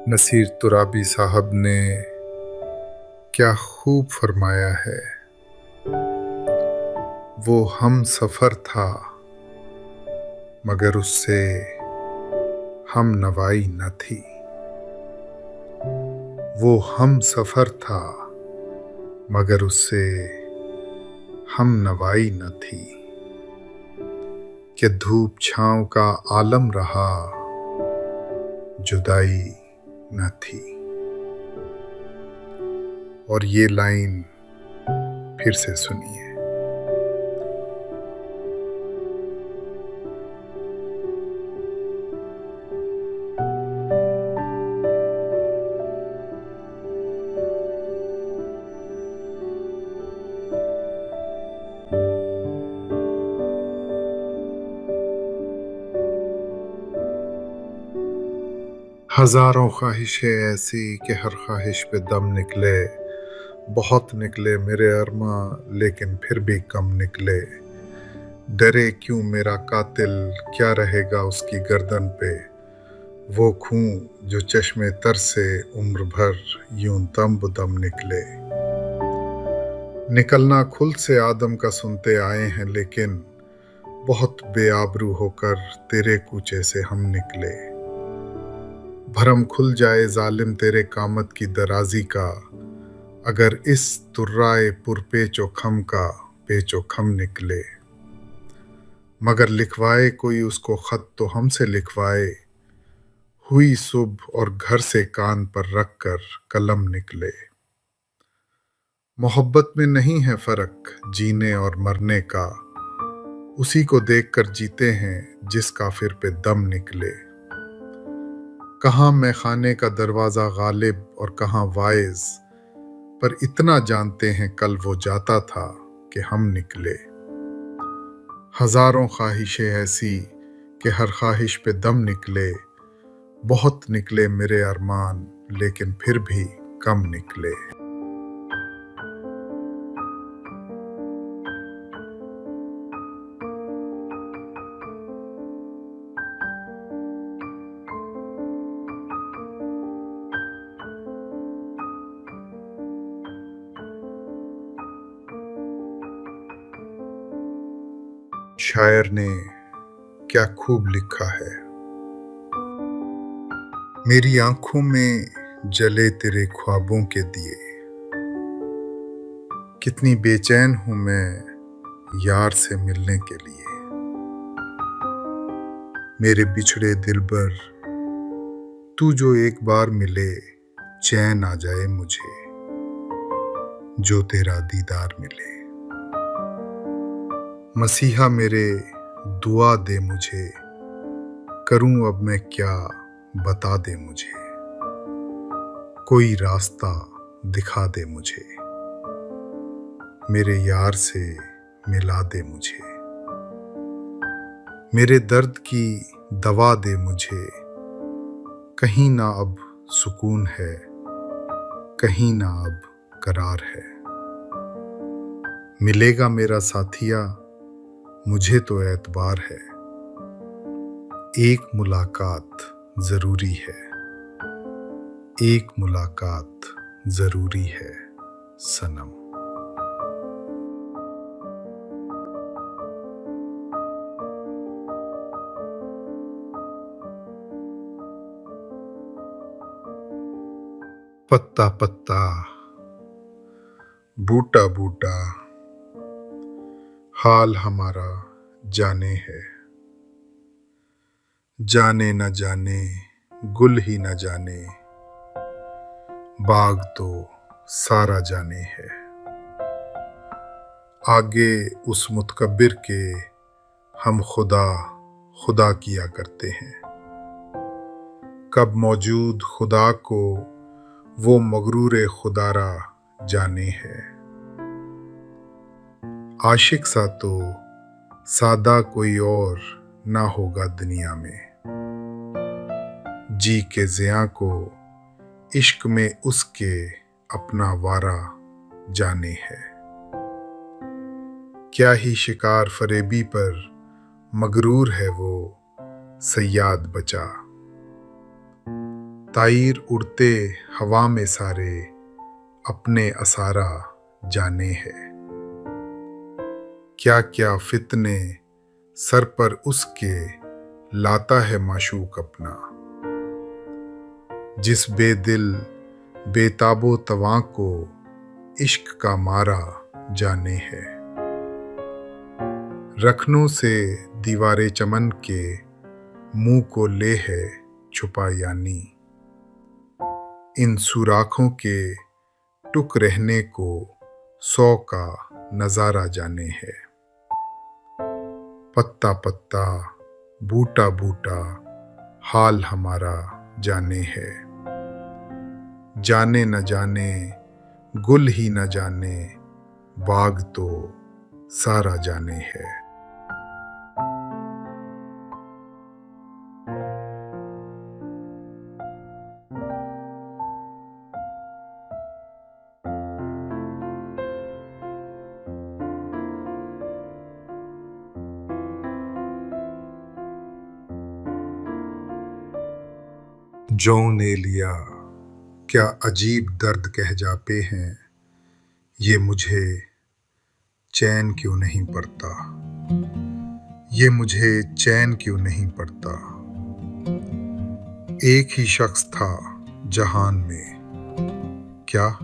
नसीर तुराबी साहब ने क्या खूब फरमाया है, वो हम सफ़र था मगर उससे हम नवाई न थी। वो हम सफ़र था मगर उससे हम नवाई न थी। कि धूप छाँव का आलम रहा, जुदाई न थी। और ये लाइन फिर से सुनिए। हजारों ख्वाहिशें ऐसी कि हर ख्वाहिश पे दम निकले। बहुत निकले मेरे अरमा लेकिन फिर भी कम निकले। डरे क्यों मेरा कातिल, क्या रहेगा उसकी गर्दन पे। वो खून जो चश्मे तर से उम्र भर यूं दम बदम निकले। निकलना खुल से आदम का सुनते आए हैं लेकिन बहुत बेआबरू होकर तेरे कूचे से हम निकले। भरम खुल जाए जालिम तेरे कामत की दराजी का, अगर इस तुर्राए पुरपेचो खम का पेचो खम निकले। मगर लिखवाए कोई उसको खत तो हमसे लिखवाए, हुई सुबह और घर से कान पर रख कर कलम निकले। मोहब्बत में नहीं है फर्क जीने और मरने का, उसी को देख कर जीते हैं जिस काफिर पे दम निकले। कहाँ मैं खाने का दरवाजा गालिब और कहाँ वाइज, पर इतना जानते हैं कल वो जाता था कि हम निकले। हजारों ख्वाहिशें ऐसी कि हर ख्वाहिश पे दम निकले। बहुत निकले मेरे अरमान लेकिन फिर भी कम निकले। शायर ने क्या खूब लिखा है। मेरी आंखों में जले तेरे ख्वाबों के दिए, कितनी बेचैन हूं मैं यार से मिलने के लिए। मेरे बिछड़े दिलबर तू जो एक बार मिले, चैन आ जाए मुझे जो तेरा दीदार मिले। मसीहा मेरे दुआ दे मुझे, करूं अब मैं क्या बता दे मुझे। कोई रास्ता दिखा दे मुझे, मेरे यार से मिला दे मुझे। मेरे दर्द की दवा दे मुझे, कहीं ना अब सुकून है, कहीं ना अब करार है। मिलेगा मेरा साथिया मुझे तो एतबार है, एक मुलाकात जरूरी है, एक मुलाकात जरूरी है सनम। पत्ता पत्ता बूटा बूटा हाल हमारा जाने है। जाने न जाने गुल ही न जाने, बाग तो सारा जाने है। आगे उस मुतकब्बिर के हम खुदा खुदा किया करते हैं। कब मौजूद खुदा को वो मगरूर खुदारा जाने है। आशिक सा तो सादा कोई और ना होगा दुनिया में, जी के ज़िया को इश्क में उसके अपना वारा जाने है। क्या ही शिकार फरेबी पर मगरूर है वो सयाद बचा। ताईर उड़ते हवा में सारे अपने असारा जाने है। क्या क्या फितने सर पर उसके लाता है माशूक अपना। जिस बेदिल बेताबो तवां को इश्क का मारा जाने है। रखनों से दीवारे चमन के मुंह को ले है छुपा यानी। इन सुराखों के टुक रहने को 100 का नजारा जाने है। पत्ता पत्ता बूटा बूटा हाल हमारा जाने है। जाने न जाने गुल ही न जाने बाग तो सारा जाने है। जौं ने लिया क्या अजीब दर्द कह जाते हैं। ये मुझे चैन क्यों नहीं पड़ता। ये मुझे चैन क्यों नहीं पड़ता। एक ही शख्स था जहान में क्या।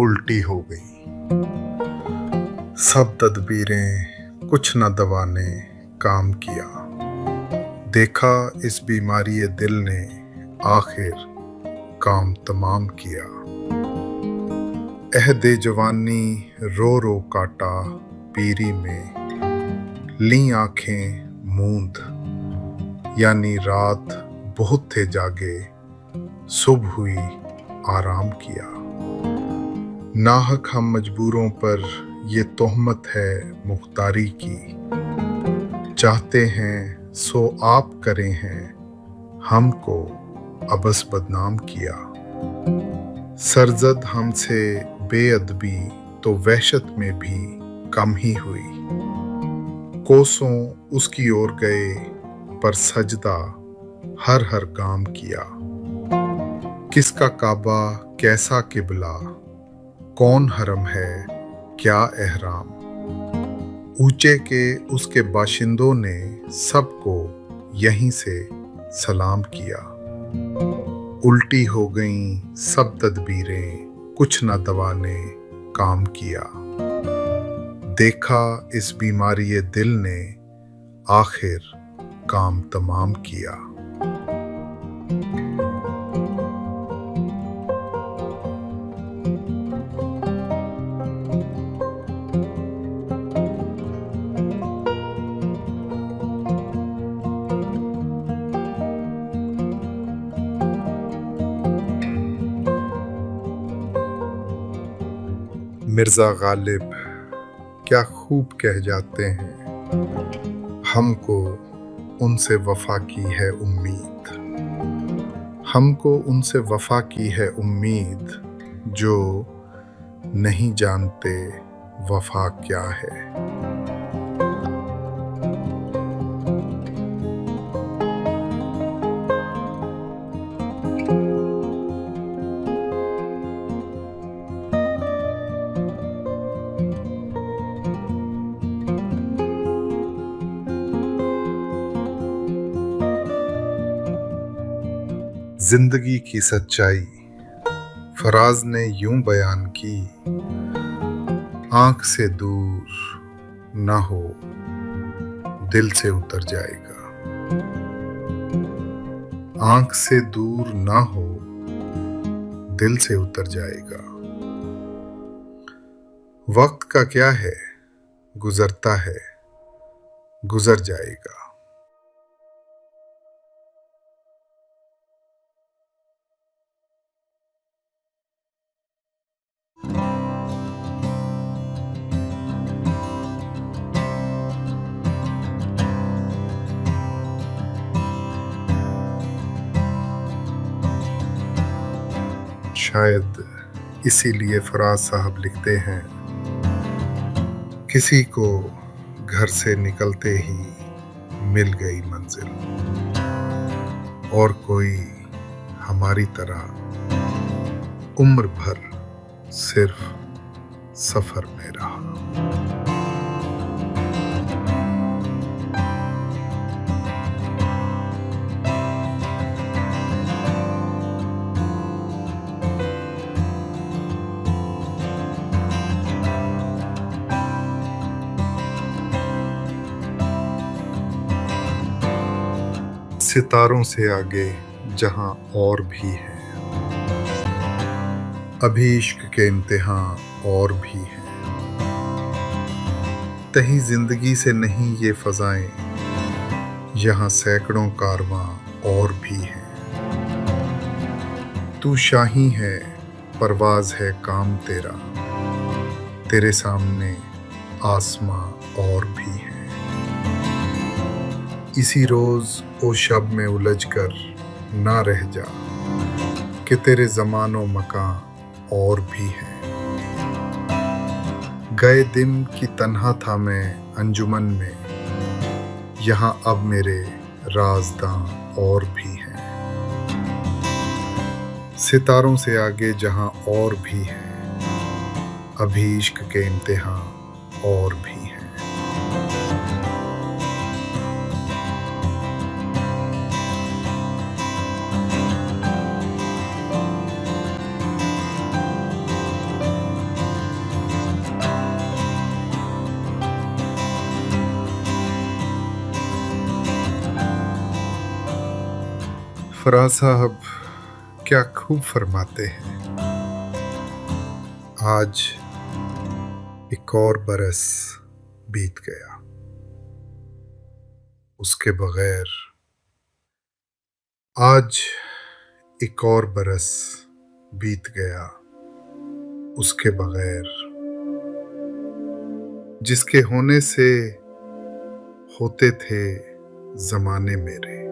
उल्टी हो गई सब तदबीरें, कुछ न दवा ने काम किया। देखा इस बीमारी दिल ने आखिर काम तमाम किया। अहदे जवानी रो रो काटा पीरी में। ली आंखें मूंद यानी रात बहुत थे जागे। सुबह हुई आराम किया। नाहक हम मजबूरों पर ये तोहमत है मुख्तारी की। चाहते हैं सो आप करें हैं हमको अबस बदनाम किया। सरजद हमसे बेअदबी तो वहशत में भी कम ही हुई। कोसों उसकी ओर गए पर सजदा हर हर काम किया। किसका काबा कैसा किबला, कौन हरम है क्या एहराम। ऊंचे के उसके बाशिंदों ने सबको यहीं से सलाम किया। उल्टी हो गईं सब तदबीरें, कुछ न दवा ने काम किया। देखा इस बीमारी दिल ने आखिर काम तमाम किया। मिर्जा गालिब क्या खूब कह जाते हैं। हमको उनसे वफा की है उम्मीद। हमको उनसे वफा की है उम्मीद, जो नहीं जानते वफा क्या है। जिंदगी की सच्चाई फराज ने यूं बयान की। आंख से दूर ना हो दिल से उतर जाएगा। आंख से दूर ना हो दिल से उतर जाएगा। वक्त का क्या है गुजरता है गुजर जाएगा। शायद इसीलिए फराज साहब लिखते हैं, किसी को घर से निकलते ही मिल गई मंजिल, और कोई हमारी तरह उम्र भर सिर्फ सफर में रहा। सितारों से आगे जहां और भी है, अभी इश्क के इम्तिहान और भी हैं। तहीं जिंदगी से नहीं ये फजाएं, यहाँ सैकड़ों कारवां और भी हैं। तू शाही है, परवाज है काम तेरा, तेरे सामने आसमां और भी हैं। इसी रोज ओ शब में उलझ कर ना रह जा, कि तेरे ज़मानो मकान और भी हैं। गए दिन की तन्हा था मैं अंजुमन में, यहाँ अब मेरे राज़दां और भी हैं। सितारों से आगे जहां और भी हैं, अभी इश्क के इम्तिहान और भी हैं। फराज साहब क्या खूब फरमाते हैं, आज एक और बरस बीत गया, उसके बगैर। आज एक और बरस बीत गया उसके बगैर, जिसके होने से होते थे जमाने मेरे।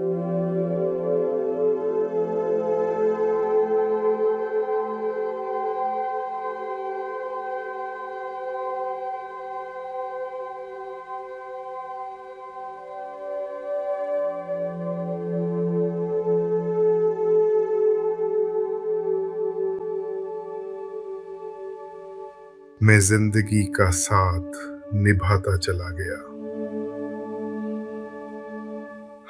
मैं जिंदगी का साथ निभाता चला गया,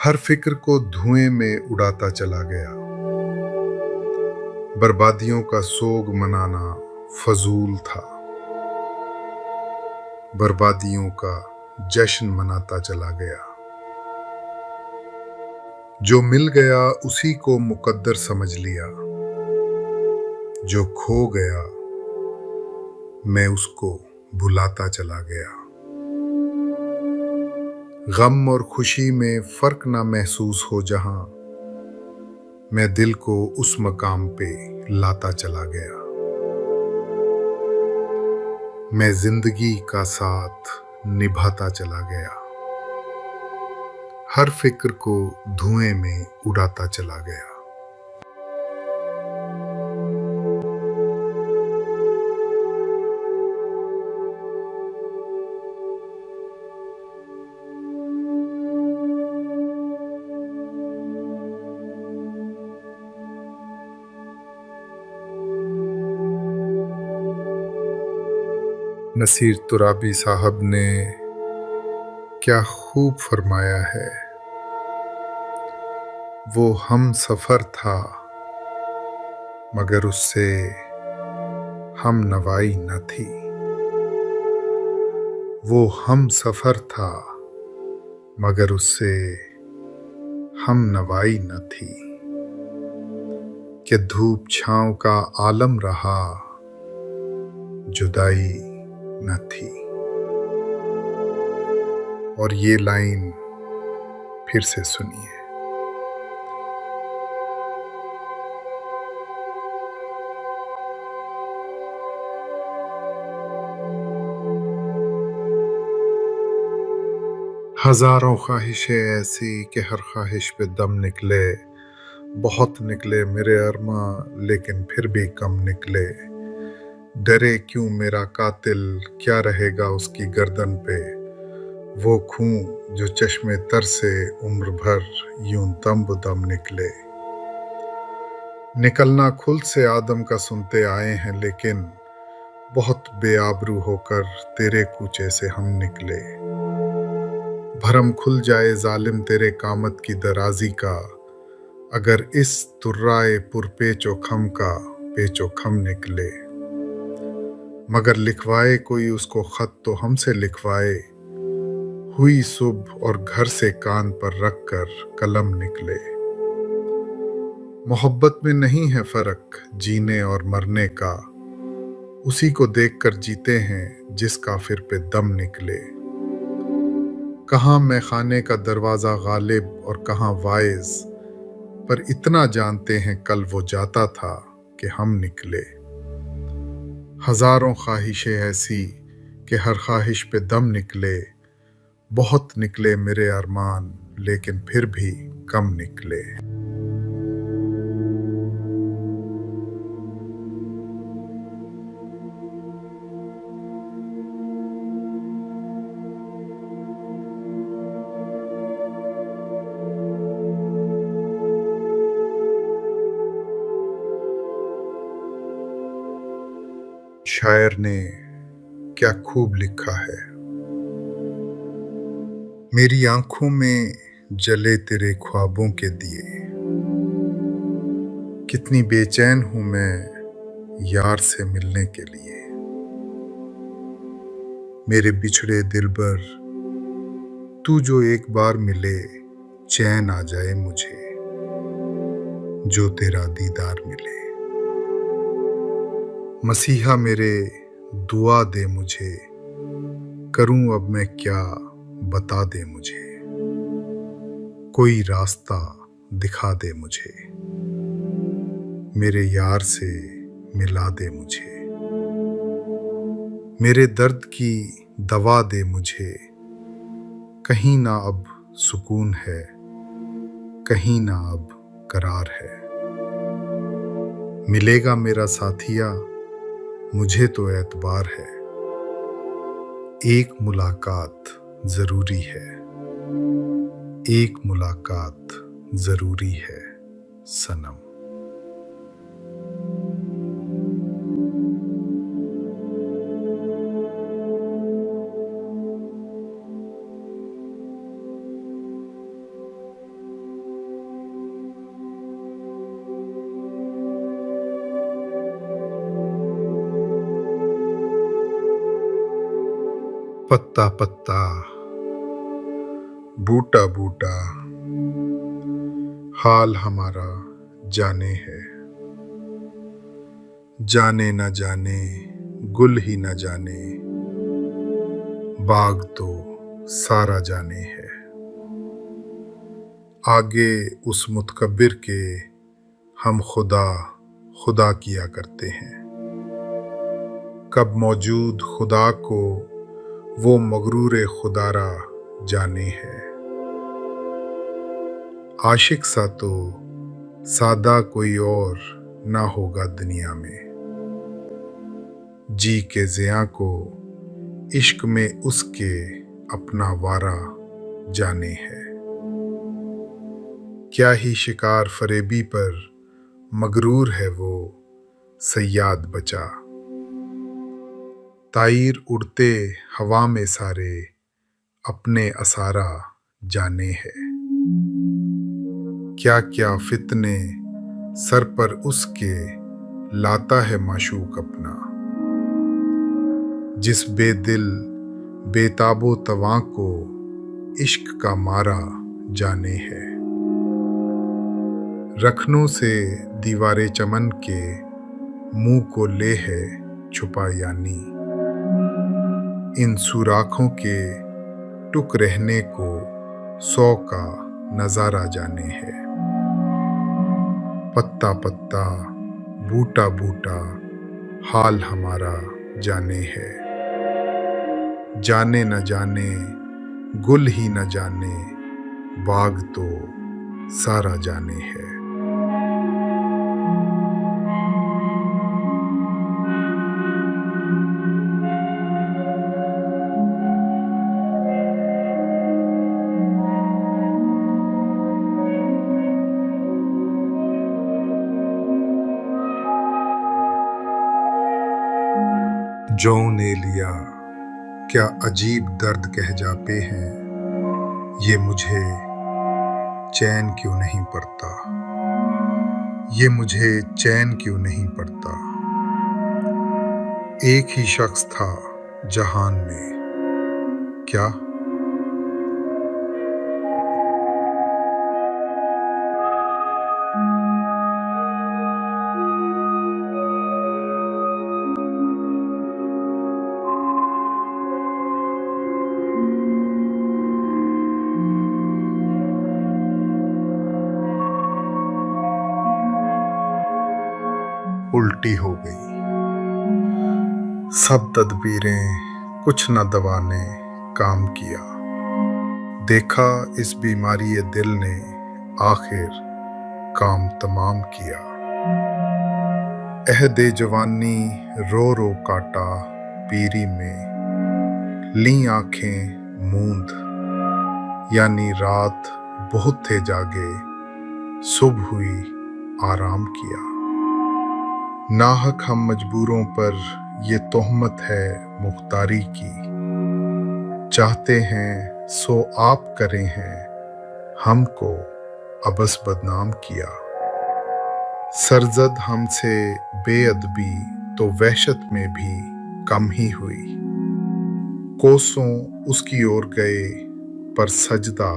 हर फिक्र को धुएं में उड़ाता चला गया। बर्बादियों का सोग मनाना फजूल था, बर्बादियों का जश्न मनाता चला गया। जो मिल गया उसी को मुकद्दर समझ लिया, जो खो गया मैं उसको भुलाता चला गया। गम और खुशी में फर्क ना महसूस हो जहां, मैं दिल को उस मकाम पे लाता चला गया। मैं जिंदगी का साथ निभाता चला गया, हर फिक्र को धुएं में उड़ाता चला गया। नसीर तुराबी साहब ने क्या खूब फरमाया है, वो हम सफर था मगर उससे हम नवाई न थी। वो हम सफर था मगर उससे हम नवाई न थी। कि धूप छांव का आलम रहा, जुदाई न थी। और ये लाइन फिर से सुनिए। हजारों ख्वाहिशें ऐसी कि हर ख्वाहिश पे दम निकले, बहुत निकले मेरे अरमा लेकिन फिर भी कम निकले। डरे क्यों मेरा कातिल, क्या रहेगा उसकी गर्दन पे। वो खून जो चश्मे तर से उम्र भर यूं दम बदम निकले। निकलना खुल से आदम का सुनते आए हैं, लेकिन बहुत बेआबरू होकर तेरे कूचे से हम निकले। भरम खुल जाए जालिम तेरे कामत की दराजी का, अगर इस तुर्राए पुरपेचो खम का पेचो खम निकले। मगर लिखवाए कोई उसको खत तो हमसे लिखवाए, हुई सुबह और घर से कान पर रख कर कलम निकले। मोहब्बत में नहीं है फर्क जीने और मरने का, उसी को देखकर जीते हैं जिसका फिर पे दम निकले। कहाँ मैं खाने का दरवाजा गालिब और कहाँ वाइज, पर इतना जानते हैं कल वो जाता था कि हम निकले। हजारों ख्वाहिशें ऐसी कि हर ख्वाहिश पे दम निकले। बहुत निकले मेरे अरमान लेकिन फिर भी कम निकले। शायर ने क्या खूब लिखा है। मेरी आंखों में जले तेरे ख्वाबों के दिए, कितनी बेचैन हूं मैं यार से मिलने के लिए। मेरे बिछड़े दिलबर तू जो एक बार मिले, चैन आ जाए मुझे जो तेरा दीदार मिले। मसीहा मेरे दुआ दे मुझे, करूं अब मैं क्या बता दे मुझे। कोई रास्ता दिखा दे मुझे, मेरे यार से मिला दे मुझे। मेरे दर्द की दवा दे मुझे, कहीं ना अब सुकून है, कहीं ना अब करार है। मिलेगा मेरा साथिया मुझे तो एतबार है, एक मुलाकात जरूरी है, एक मुलाकात जरूरी है सनम। पत्ता पत्ता बूटा बूटा हाल हमारा जाने है। जाने न जाने गुल ही न जाने, बाग तो सारा जाने है। आगे उस मुतकब्बिर के हम खुदा खुदा किया करते हैं। कब मौजूद खुदा को वो मगरूर खुदारा जाने है। आशिक सा तो सादा कोई और ना होगा दुनिया में, जी के ज़िया को इश्क में उसके अपना वारा जाने है। क्या ही शिकार फरेबी पर मगरूर है वो सयाद बचा। ताईर उड़ते हवा में सारे अपने असारा जाने है। क्या क्या फितने सर पर उसके लाता है माशूक अपना, जिस बेदिल बेताबो तवां को इश्क का मारा जाने है। रखनों से दीवारे चमन के मुंह को ले है छुपा, यानी इन सुराखों के टुक रहने को 100 का नजारा जाने है। पत्ता पत्ता बूटा बूटा हाल हमारा जाने है। जाने न जाने गुल ही न जाने, बाग तो सारा जाने है। जौं ने लिया क्या अजीब दर्द कह जाते हैं, ये मुझे चैन क्यों नहीं पड़ता, ये मुझे चैन क्यों नहीं पड़ता। एक ही शख्स था जहान में, क्या उल्टी हो गई सब तदबीरें, कुछ न दवा ने काम किया। देखा इस बीमारी ये दिल ने आखिर काम तमाम किया। अहदे जवानी रो रो काटा पीरी में, ली आंखें मूंद यानी रात बहुत थे जागे, सुबह हुई आराम किया। नाहक हम मजबूरों पर ये तोहमत है मुख्तारी की, चाहते हैं सो आप करें हैं, हमको अबस बदनाम किया। सरजद हमसे बेअदबी तो वहशत में भी कम ही हुई, कोसों उसकी ओर गए पर सजदा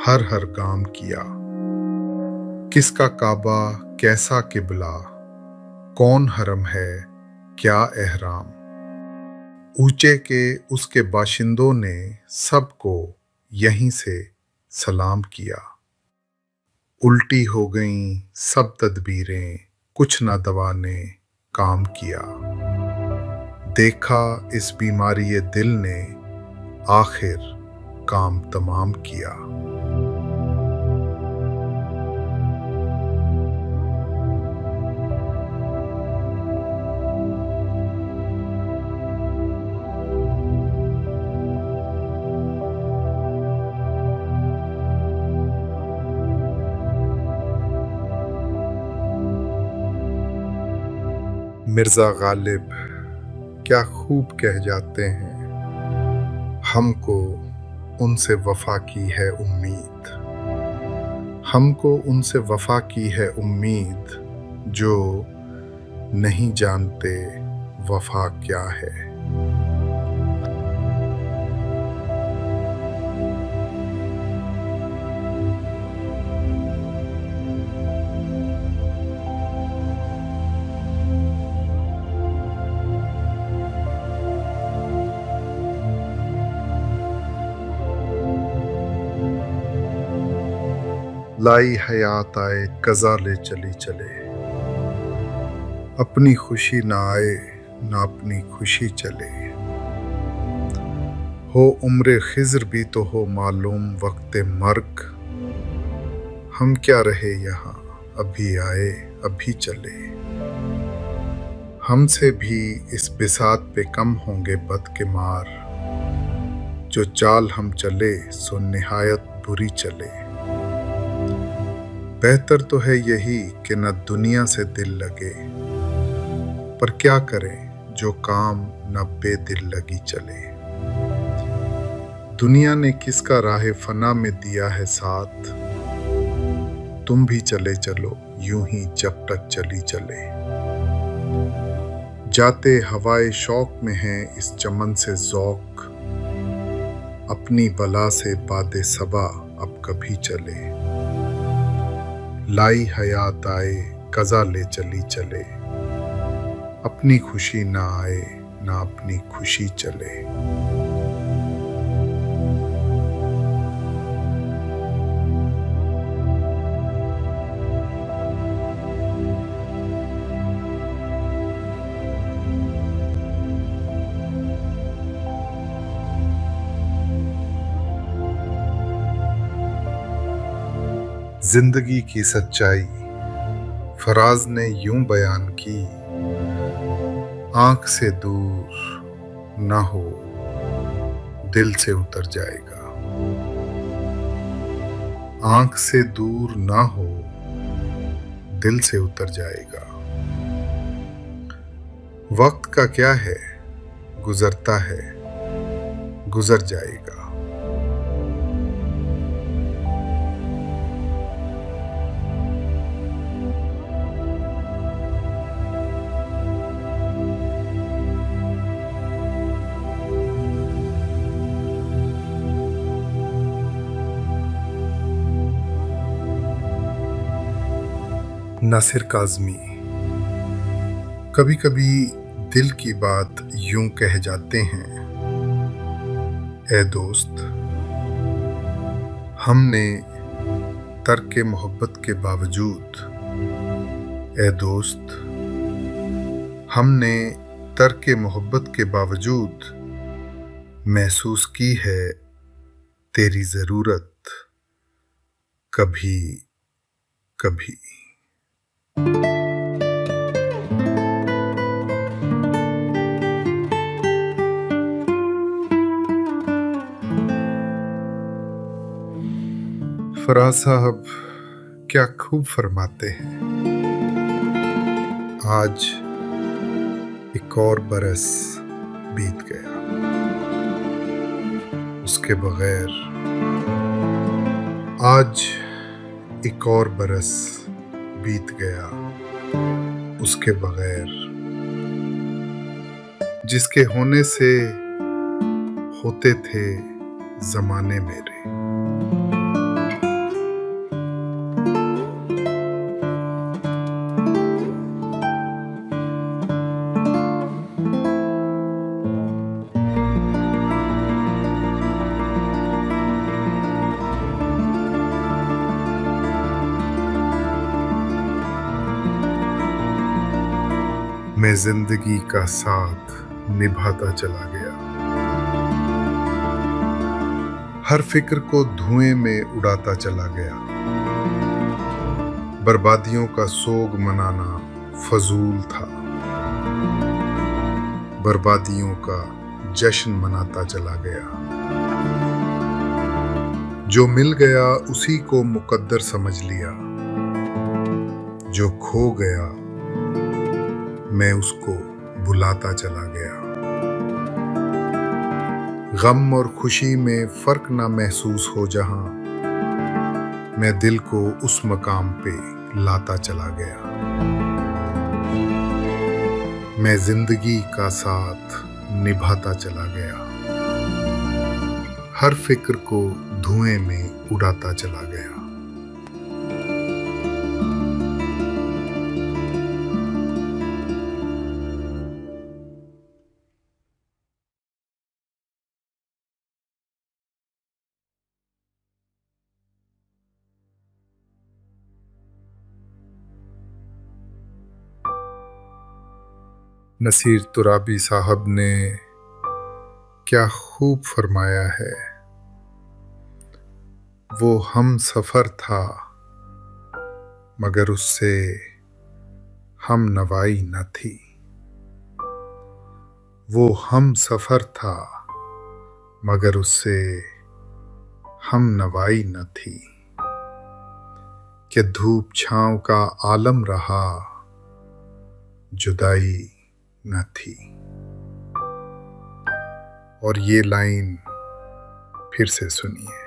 हर हर गाम किया। किसका काबा कैसा किबला, कौन हरम है क्या एहराम, ऊंचे के उसके बाशिंदों ने सबको यहीं से सलाम किया। उल्टी हो गईं सब तदबीरें, कुछ ना दवा ने काम किया। देखा इस बीमारी ये दिल ने आखिर काम तमाम किया। मिर्जा गालिब क्या खूब कह जाते हैं, हमको उनसे वफा की है उम्मीद, हमको उनसे वफा की है उम्मीद, जो नहीं जानते वफा क्या है। लाई हयात आए कज़ा ले चली चले, अपनी खुशी ना आए ना अपनी खुशी चले। हो उम्र खिज़र भी तो हो मालूम वक्त मर्ग, हम क्या रहे यहाँ अभी आए अभी चले। हमसे भी इस बिसात पे कम होंगे बद के मार, जो चाल हम चले सो निहायत बुरी चले। बेहतर तो है यही कि न दुनिया से दिल लगे, पर क्या करें जो काम न बेदिल लगी चले। दुनिया ने किसका राह फना में दिया है साथ, तुम भी चले चलो यूं ही जब तक चली चले। जाते हवाए शौक में है इस चमन से ज़ौक, अपनी बला से बादे सबा अब कभी चले। लाई हयात आए कज़ा ले चली चले, अपनी खुशी ना आए ना अपनी खुशी चले। जिंदगी की सच्चाई फराज ने यूं बयान की, आंख से दूर ना हो दिल से उतर जाएगा। आंख से दूर ना हो दिल से उतर जाएगा। वक्त का क्या है गुजरता है, गुजर जाएगा। नासिर काज़मी। कभी कभी दिल की बात यूं कह जाते हैं, ए दोस्त, हमने तर्क मोहब्बत के बावजूद, ए दोस्त, हमने तर्क मोहब्बत के बावजूद महसूस की है तेरी ज़रूरत कभी कभी। फराज साहब क्या खूब फरमाते हैं, आज एक और बरस बीत गया, उसके बगैर। आज एक और बरस बीत गया उसके बगैर, जिसके होने से होते थे जमाने मेरे। मैं जिंदगी का साथ निभाता चला गया, हर फिक्र को धुएं में उड़ाता चला गया। बर्बादियों का सोग मनाना फजूल था, बर्बादियों का जश्न मनाता चला गया। जो मिल गया उसी को मुकद्दर समझ लिया, जो खो गया मैं उसको भुलाता चला गया। गम और खुशी में फर्क ना महसूस हो जहां, मैं दिल को उस मकाम पे लाता चला गया। मैं जिंदगी का साथ निभाता चला गया, हर फिक्र को धुएं में उड़ाता चला गया। नसीर तुराबी साहब ने क्या खूब फरमाया है, वो हम सफ़र था मगर उससे हम नवाई न थी। वो हम सफ़र था मगर उससे हम नवाई न थी। कि धूप छाँव का आलम रहा, जुदाई न थी। और ये लाइन फिर से सुनिए।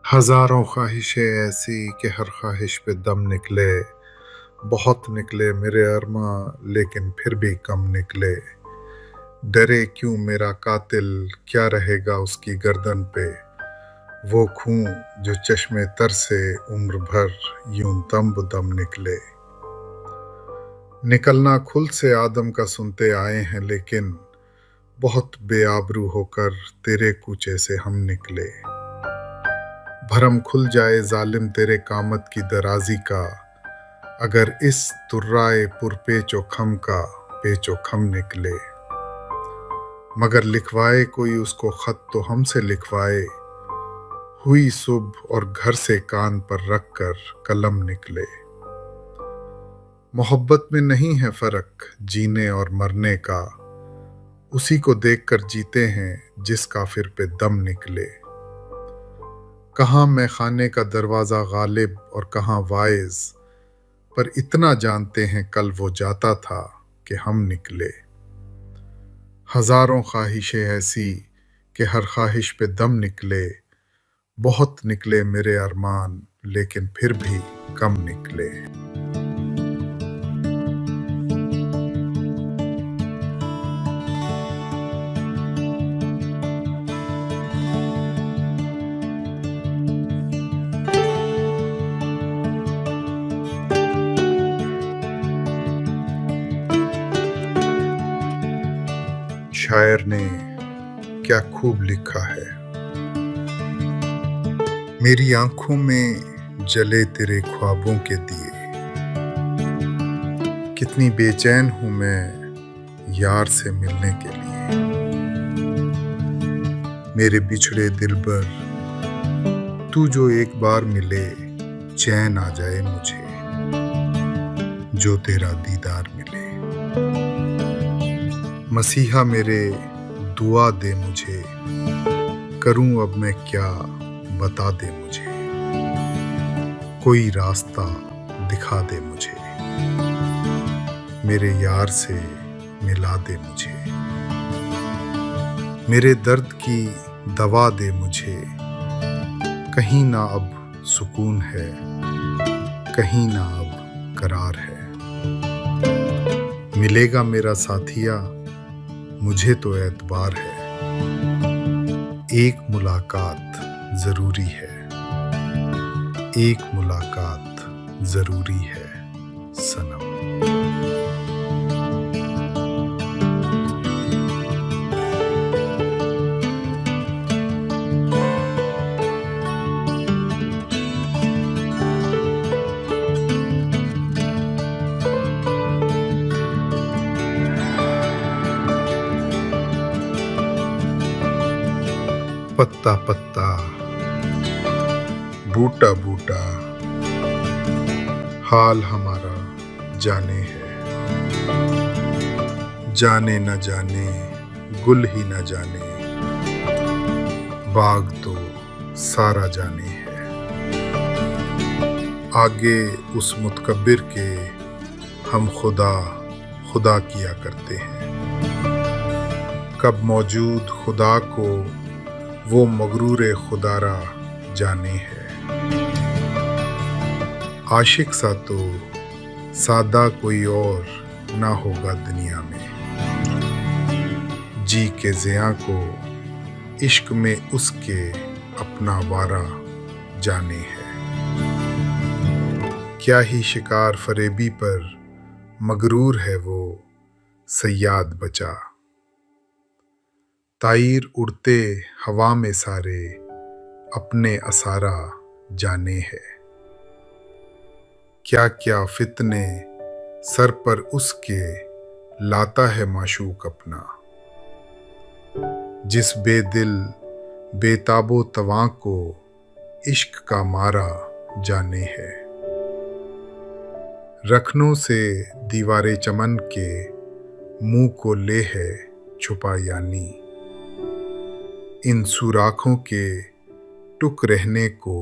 हजारों ख्वाहिशें ऐसी कि हर ख्वाहिश पे दम निकले, बहुत निकले मेरे अरमा लेकिन फिर भी कम निकले। डरे क्यों मेरा कातिल, क्या रहेगा उसकी गर्दन पे, वो खून जो चश्मे तर से उम्र भर यूं दम बदम निकले। निकलना खुल से आदम का सुनते आए हैं, लेकिन बहुत बेआबरू होकर तेरे कूचे से हम निकले। भरम खुल जाए जालिम तेरे कामत की दराजी का, अगर इस तुर्राए पुरपेचो खम का पेचो खम निकले। मगर लिखवाए कोई उसको खत तो हमसे लिखवाए, हुई सुबह और घर से कान पर रखकर कलम निकले। मोहब्बत में नहीं है फर्क जीने और मरने का, उसी को देखकर जीते हैं जिस काफिर पे दम निकले। कहाँ मैं खाने का दरवाजा गालिब और कहाँ वाइज, पर इतना जानते हैं कल वो जाता था कि हम निकले। हजारों ख्वाहिशें ऐसी कि हर ख्वाहिश पे दम निकले, बहुत निकले मेरे अरमान लेकिन फिर भी कम निकले। शायर ने क्या खूब लिखा है। मेरी आंखों में जले तेरे ख्वाबों के दिए, कितनी बेचैन हूं मैं यार से मिलने के लिए। मेरे बिछड़े दिलबर तू जो एक बार मिले, चैन आ जाए मुझे जो तेरा दीदार मिले। मसीहा मेरे दुआ दे मुझे, करूं अब मैं क्या बता दे मुझे, कोई रास्ता दिखा दे मुझे, मेरे यार से मिला दे मुझे। मेरे दर्द की दवा दे मुझे, कहीं ना अब सुकून है, कहीं ना अब करार है। मिलेगा मेरा साथिया मुझे तो एतबार है, एक मुलाकात जरूरी है, एक मुलाकात जरूरी है सनम। पत्ता पत्ता बूटा बूटा हाल हमारा जाने है, जाने न जाने गुल ही न जाने, बाग तो सारा जाने है। आगे उस मुतकब्बिर के हम खुदा खुदा किया करते हैं, कब मौजूद खुदा को वो मगरूर खुदारा जाने है। आशिक सा तो सादा कोई और ना होगा दुनिया में, जी के ज़िया को इश्क में उसके अपना वारा जाने है। क्या ही शिकार फरेबी पर मगरूर है वो सयाद बचा, ताईर उड़ते हवा में सारे अपने असारा जाने है। क्या क्या फितने सर पर उसके लाता है माशूक अपना, जिस बेदिल बेताबो तवां को इश्क का मारा जाने है। रखनों से दीवारे चमन के मुंह को ले है छुपा, यानी इन सुराखों के टुक रहने को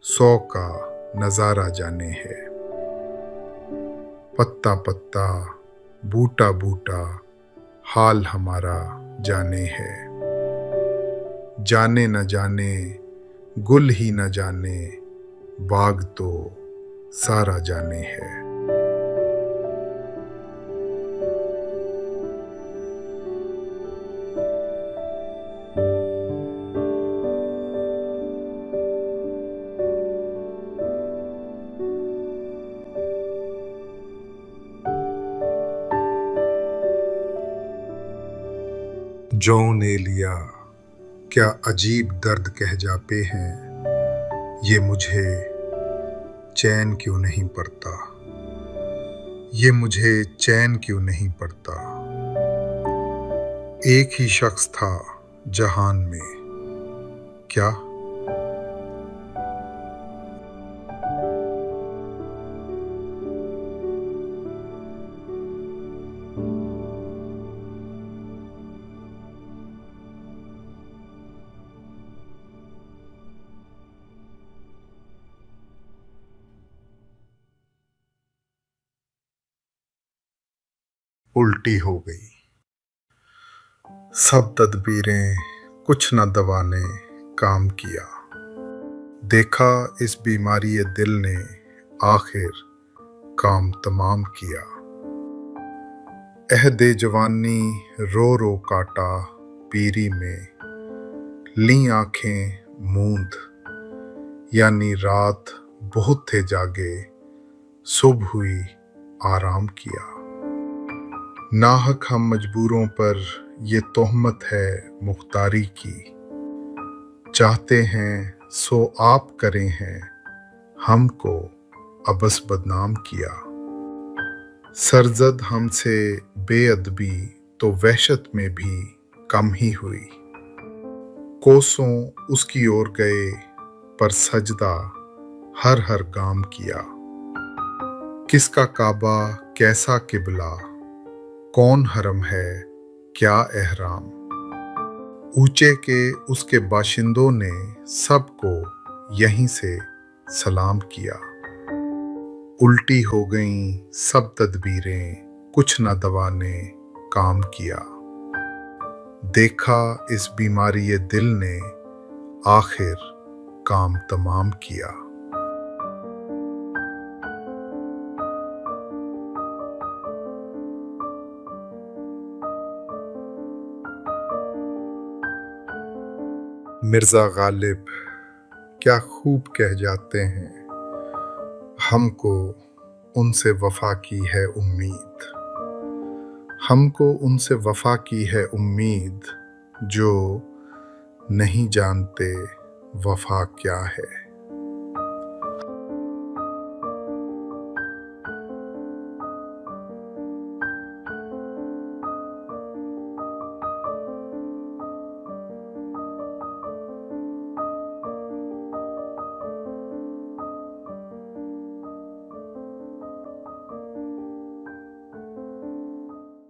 100 का नजारा जाने है। पत्ता पत्ता बूटा बूटा हाल हमारा जाने है, जाने न जाने गुल ही न जाने, बाग तो सारा जाने है। जौं ने लिया क्या अजीब दर्द कह जाते हैं, ये मुझे चैन क्यों नहीं पड़ता, ये मुझे चैन क्यों नहीं पड़ता। एक ही शख्स था जहान में, क्या उल्टी हो गई। सब तदबीरें कुछ न दवा ने काम किया। देखा इस बीमारी ये दिल ने आखिर काम तमाम किया। अहदे जवानी रो रो काटा पीरी में, ली आंखें मूंद यानी रात बहुत थे जागे, सुबह हुई आराम किया। नाहक हम मजबूरों पर ये तोहमत है मुख्तारी की, चाहते हैं सो आप करें हैं, हमको अबस बदनाम किया। सरजद हमसे बेअदबी तो वहशत में भी कम ही हुई, कोसों उसकी ओर गए पर सजदा हर हर गाम किया। किसका काबा कैसा किबला, कौन हरम है क्या एहराम, ऊंचे के उसके बाशिंदों ने सबको यहीं से सलाम किया। उल्टी हो गईं सब तदबीरें, कुछ न दवा ने काम किया। देखा इस बीमारी ये दिल ने आखिर काम तमाम किया। मिर्जा गालिब क्या खूब कह जाते हैं, हमको उनसे वफा की है उम्मीद। हमको उनसे वफा की है उम्मीद, जो नहीं जानते वफा क्या है।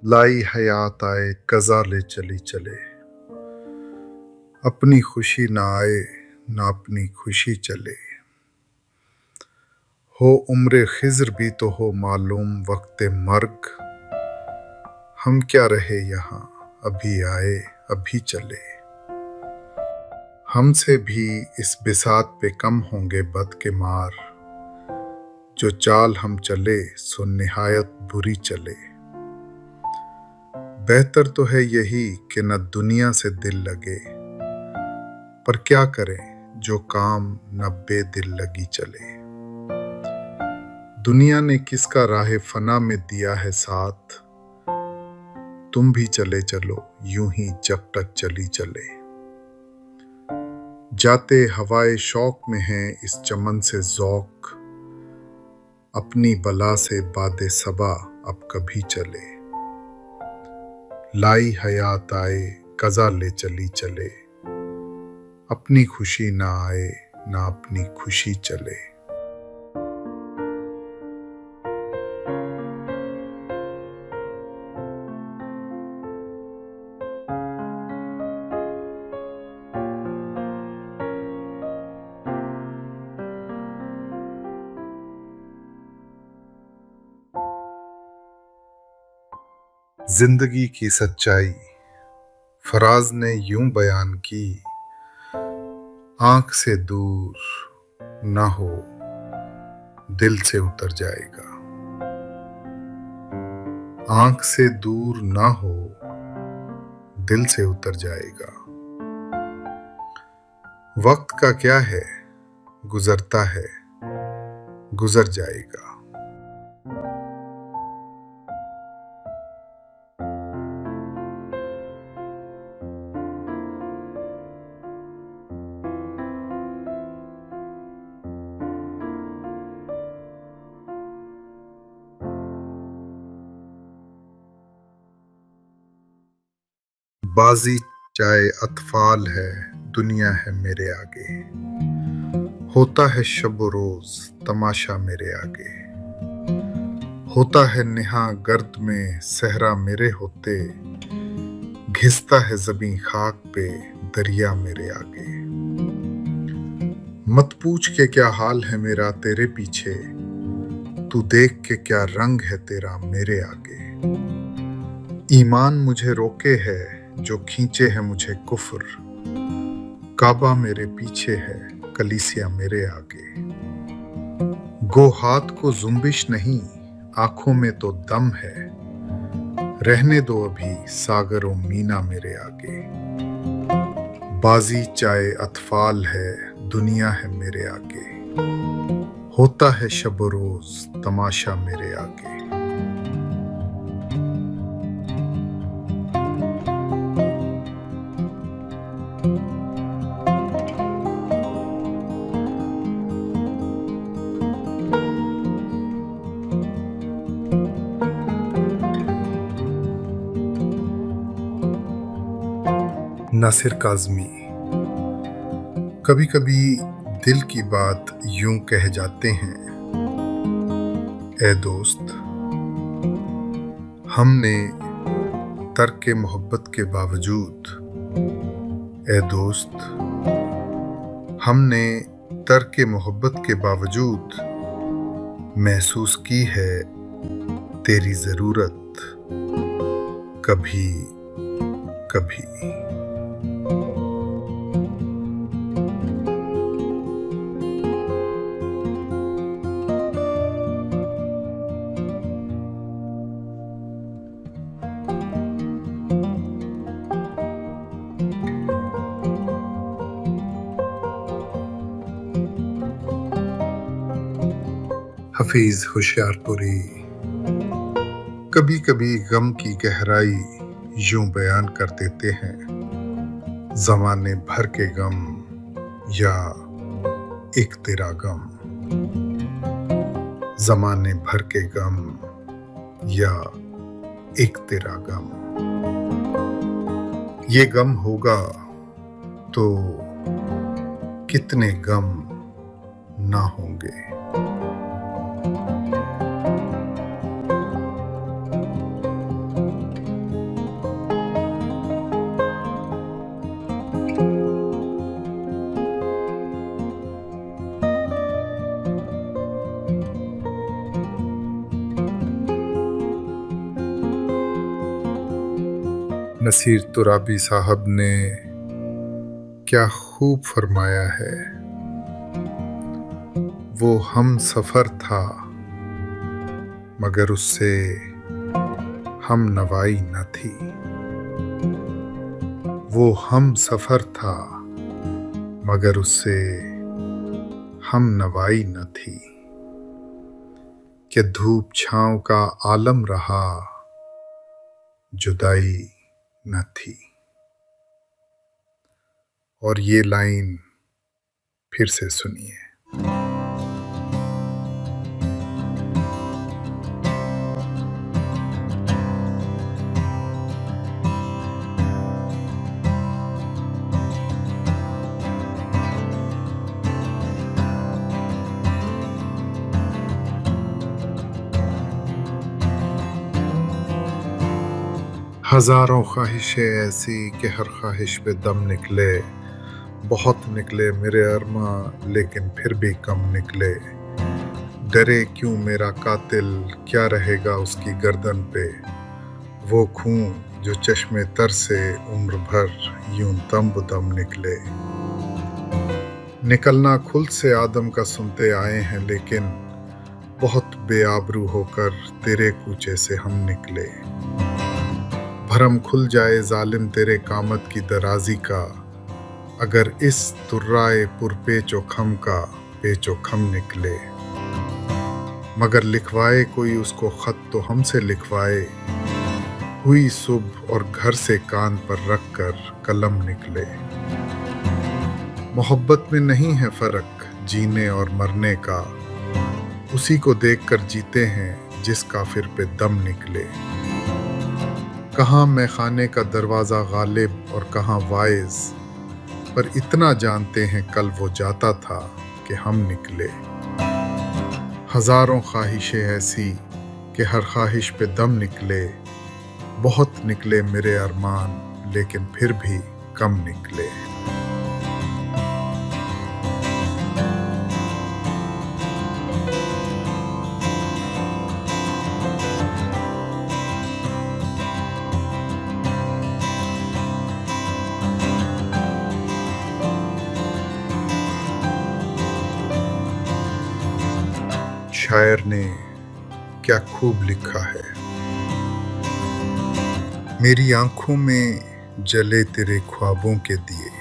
लाई हयात आए कज़ा ले चली चले, अपनी खुशी ना आए ना अपनी खुशी चले। हो उम्र खिज़र भी तो हो मालूम वक्त मर्ग, हम क्या रहे यहाँ अभी आए अभी चले। हमसे भी इस बिसात पे कम होंगे बद के मार, जो चाल हम चले सो निहायत बुरी चले। बेहतर तो है यही कि न दुनिया से दिल लगे, पर क्या करें जो काम न बेदिल लगी चले। दुनिया ने किसका राह फना में दिया है साथ, तुम भी चले चलो यूं ही जब तक चली चले। जाते हवाए शौक में हैं इस चमन से ज़ौक, अपनी बला से बादे सबा अब कभी चले। लाई हयात आए कज़ा ले चली चले, अपनी खुशी ना आए ना अपनी खुशी चले। जिंदगी की सच्चाई फराज ने यूं बयान की, आंख से दूर ना हो दिल से उतर जाएगा। आंख से दूर ना हो दिल से उतर जाएगा। वक्त का क्या है गुजरता है गुजर जाएगा। बाजी चाहे अतफाल है दुनिया है मेरे आगे, होता है शब रोज तमाशा मेरे आगे। होता है नेहा गर्द में सहरा मेरे होते, घिसता है ज़मीं खाक पे दरिया मेरे आगे। मत पूछ के क्या हाल है मेरा तेरे पीछे, तू देख के क्या रंग है तेरा मेरे आगे। ईमान मुझे रोके है जो खींचे है मुझे कुफ्र। काबा मेरे पीछे है, कलीसिया मेरे आगे। गो हाथ को जुम्बिश नहीं, आंखों में तो दम है। रहने दो अभी सागरों मीना मेरे आगे। बाजी चाहे अतफाल है, दुनिया है मेरे आगे। होता है शब रोज तमाशा मेरे आगे। नासिर काज़मी। कभी कभी दिल की बात यूं कह जाते हैं, ए दोस्त हमने तर्क मोहब्बत के बावजूद, ए दोस्त हमने तर्क मोहब्बत के बावजूद महसूस की है तेरी ज़रूरत कभी कभी। हफीज होशियारपुरी। कभी कभी गम की गहराई यूं बयान कर देते हैं, ज़माने भर के गम या एक तेरा गम। ज़माने भर के गम या एक तेरा गम। ये गम होगा तो कितने गम ना होंगे। नसीर तुराबी साहब ने क्या खूब फरमाया है, वो हम सफ़र था मगर उससे हम नवाई न थी। वो हम सफ़र था मगर उससे हम नवाई न थी। कि धूप छाँव का आलम रहा, जुदाई न थी। और ये लाइन फिर से सुनिए। हजारों ख्वाहिशें ऐसी कि हर ख्वाहिश पे दम निकले। बहुत निकले मेरे अरमा लेकिन फिर भी कम निकले। डरे क्यों मेरा कातिल, क्या रहेगा उसकी गर्दन पे। वो खून जो चश्मे तर से उम्र भर यूं दम बदम निकले। निकलना खुल से आदम का सुनते आए हैं, लेकिन बहुत बेआबरू होकर तेरे कूचे से हम निकले। भरम खुल जाए जालिम तेरे कामत की दराजी का, अगर इस तुर्राए पुरपेचो खम का पेचो खम निकले। मगर लिखवाए कोई उसको खत तो हमसे लिखवाए। हुई सुबह और घर से कान पर रख कर कलम निकले। मोहब्बत में नहीं है फर्क जीने और मरने का, उसी को देख कर जीते हैं जिस काफिर पे दम निकले। कहाँ मैं खाने का दरवाज़ा गालिब और कहाँ वाइज, पर इतना जानते हैं कल वो जाता था कि हम निकले। हजारों ख्वाहिशें ऐसी कि हर ख्वाहिश पे दम निकले। बहुत निकले मेरे अरमान लेकिन फिर भी कम निकले। शायर ने क्या खूब लिखा है। मेरी आंखों में जले तेरे ख्वाबों के दिए,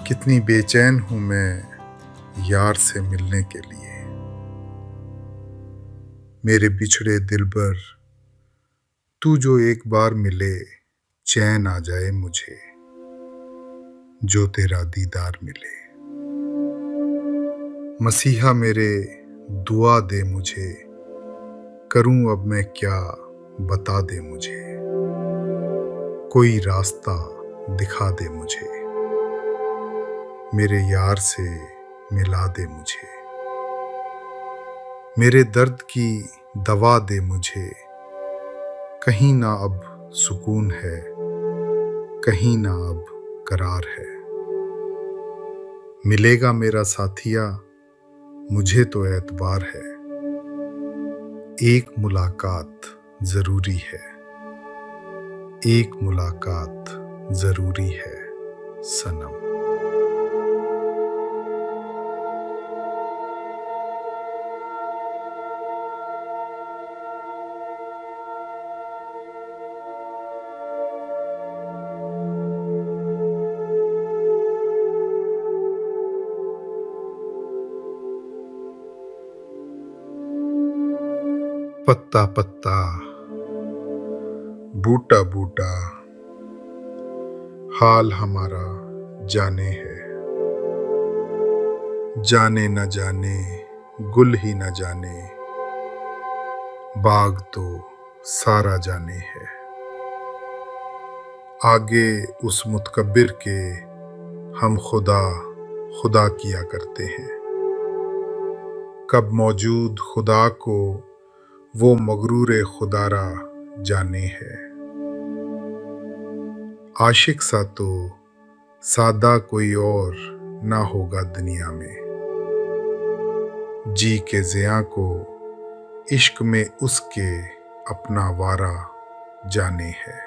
कितनी बेचैन हूं मैं यार से मिलने के लिए। मेरे बिछड़े दिलबर तू जो एक बार मिले, चैन आ जाए मुझे जो तेरा दीदार मिले। मसीहा मेरे दुआ दे मुझे, करूं अब मैं क्या बता दे मुझे, कोई रास्ता दिखा दे मुझे, मेरे यार से मिला दे मुझे। मेरे दर्द की दवा दे मुझे, कहीं ना अब सुकून है, कहीं ना अब करार है। मिलेगा मेरा साथिया, मुझे तो एतबार है, एक मुलाकात जरूरी है, एक मुलाकात जरूरी है सनम। पत्ता पत्ता, बूटा बूटा, हाल हमारा जाने है। जाने न जाने, गुल ही न जाने, बाग तो सारा जाने है। आगे उस मुतकब्बिर के हम खुदा खुदा किया करते हैं। कब मौजूद खुदा को वो मगरूर खुदारा जाने है। आशिक सा तो सादा कोई और ना होगा दुनिया में, जी के ज़िया को इश्क में उसके अपना वारा जाने है।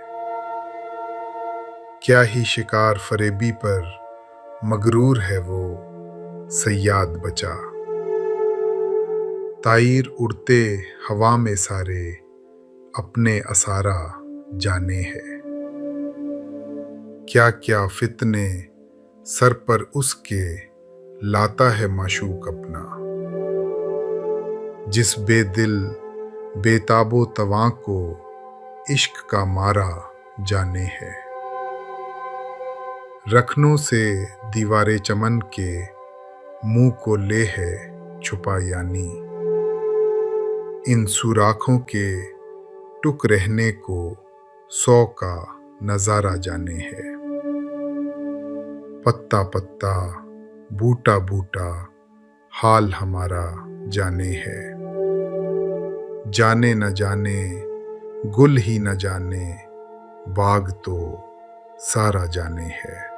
क्या ही शिकार फरेबी पर मगरूर है वो सयाद बचा, ताईर उड़ते हवा में सारे अपने असारा जाने है। क्या क्या फितने सर पर उसके लाता है माशूक अपना, जिस बेदिल बेताबो तवां को इश्क का मारा जाने है। रखनों से दीवारे चमन के मुंह को ले है छुपा, यानी इन सुराखों के टुक रहने को 100 का नजारा जाने है। पत्ता पत्ता, बूटा बूटा, हाल हमारा जाने है। जाने न जाने, गुल ही न जाने, बाग तो सारा जाने है।